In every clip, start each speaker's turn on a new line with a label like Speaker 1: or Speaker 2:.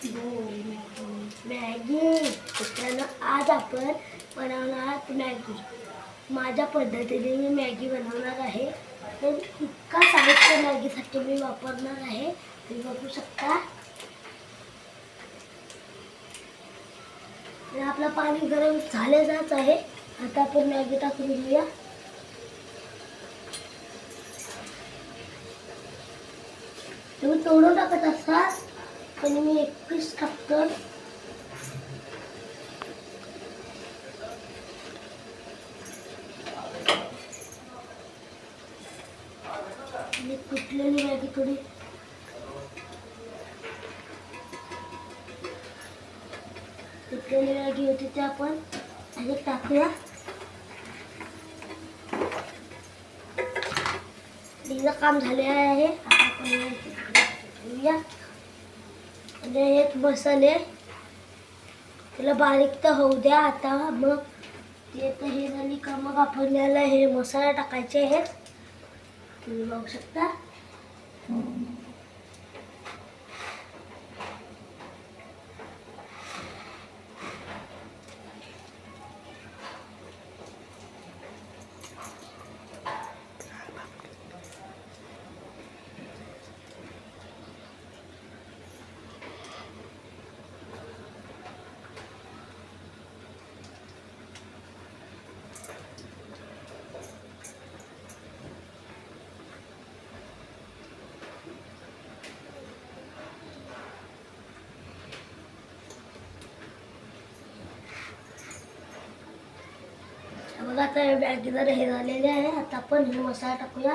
Speaker 1: Maggi मित्रांनो, आज आपण बनवणार आहोत मॅगी. माझ्या पद्धतीने मी मॅगी बनवणार आहे. तर इतका साहित्य मॅगीसाठी मी वापरणार आहे, तुम्ही बघू शकता. आपलं पाणी गरम झाले जात आहे. आता आपण मॅगी टाकून घेऊया. तुम्ही तोडून टाकत असाल, पण मी एक पीस टाकतो. आणि कुठलेली मॅगी थोडी कुठलेली मॅगी होती ते आपण ह्याच्यात टाकूया. तिचं काम झाले आहे. आता आपण ठेवूया. आणि एक मसाले त्याला बारीक तर होऊ द्या. आता मग ते तर हे झाली का मग आपण याला हे मसाला टाकायचे आहेत. तुम्ही बघू शकता. बघा आता मॅगी जर हे झालेले आहे. आता आपण हे मसाला टाकूया.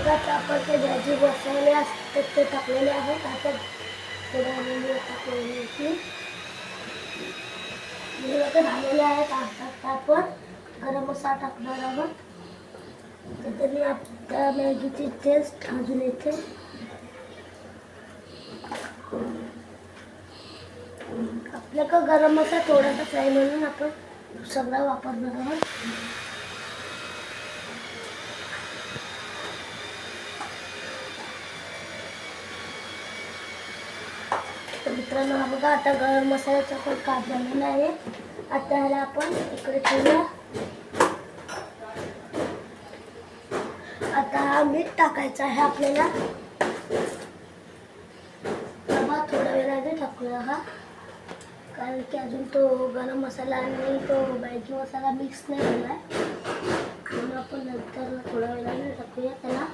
Speaker 1: आता आपण ते भाजी मसाले असतात ते टाकलेले आहेत. आता थोडं टाकलेली झालेले आहेत. आता आपण गरम मसाला टाकणार आहोत. त्याच्याने आता मॅगीची टेस्ट अजून येते. आपल्याकडे गरम मसाला थोडासा आहे म्हणून आपण सगळा वापरणार आहोत. मित्रांनो, हा बघा आता गरम मसाल्याचा पण काप झालेला आहे. आता ह्याला आपण इकडे ठेवूया. आता हा मीठ टाकायचा आहे आपल्याला. थोड्या वेळाने टाकूया हा, कारण की अजून तो गरम मसाला आणि तो मॅगी मसाला मिक्स नाही झाला आहे. म्हणून आपण नंतर थोड्या वेळाने टाकूया त्याला.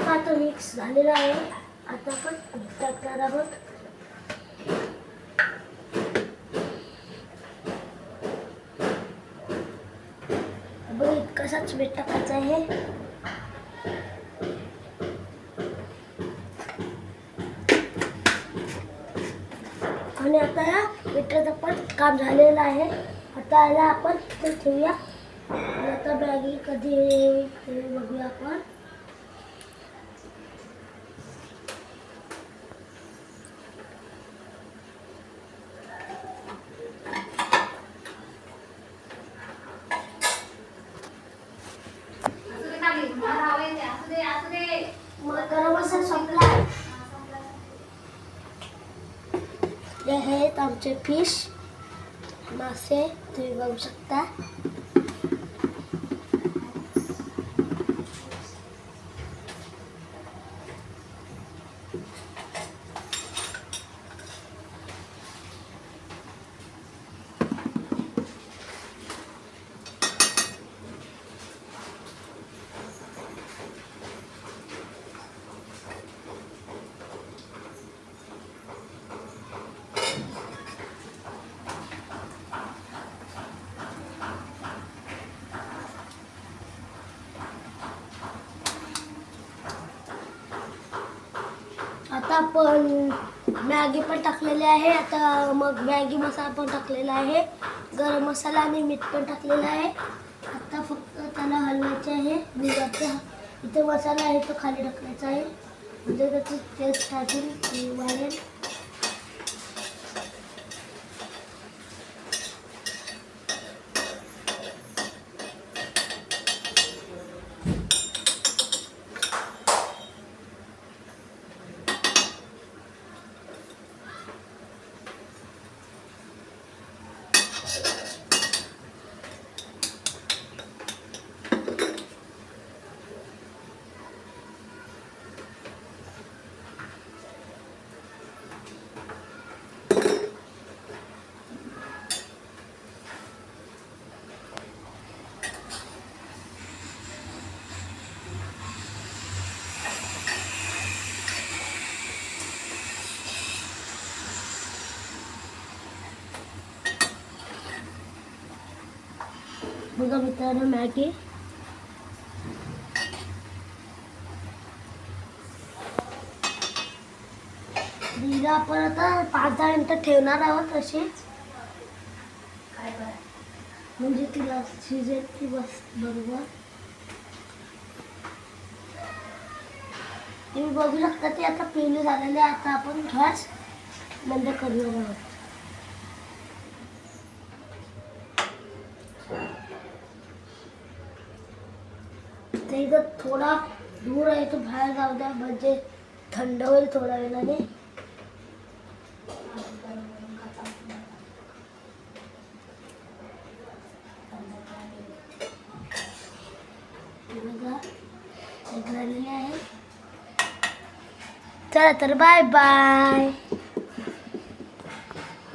Speaker 1: आता मिक्स झालेला आहे. आता आपण टाकणार आहोत. बघ, इतकासाच मीठ टाकायचं आहे. आणि आता या मिठाचं पण काम झालेलं आहे. आता याला आपण ते ठेवूया. आता मॅगी कधी ते बघूया आपण. आमचे फिश मासे तुम्ही बघू शकता. आता आपण मॅगी पण टाकलेली आहे. आता मग मॅगी मसाला पण टाकलेला आहे. गरम मसाला आणि मीठ पण टाकलेलं आहे. आता फक्त त्याला हलवायचे आहे. दुधाचा इथे मसाला आहे तो खाली टाकायचा आहे म्हणजे त्याची टेस्ट टाकून वाढेल. बघा मित्रांनो मॅगी हिला आपण आता 5-10 मिनिटं ठेवणार आहोत अशीच म्हणजे तिला शिजेल ती बस बरोबर. तुम्ही बघू शकता ती आता पिवळी झालेली आहे. आता आपण गॅस बंद करणार आहोत. ते इथं थोडा दूर आहे तो बाहेर जाऊ द्या म्हणजे थंड होईल थोड्या वेळाने. चला तर बाय बाय.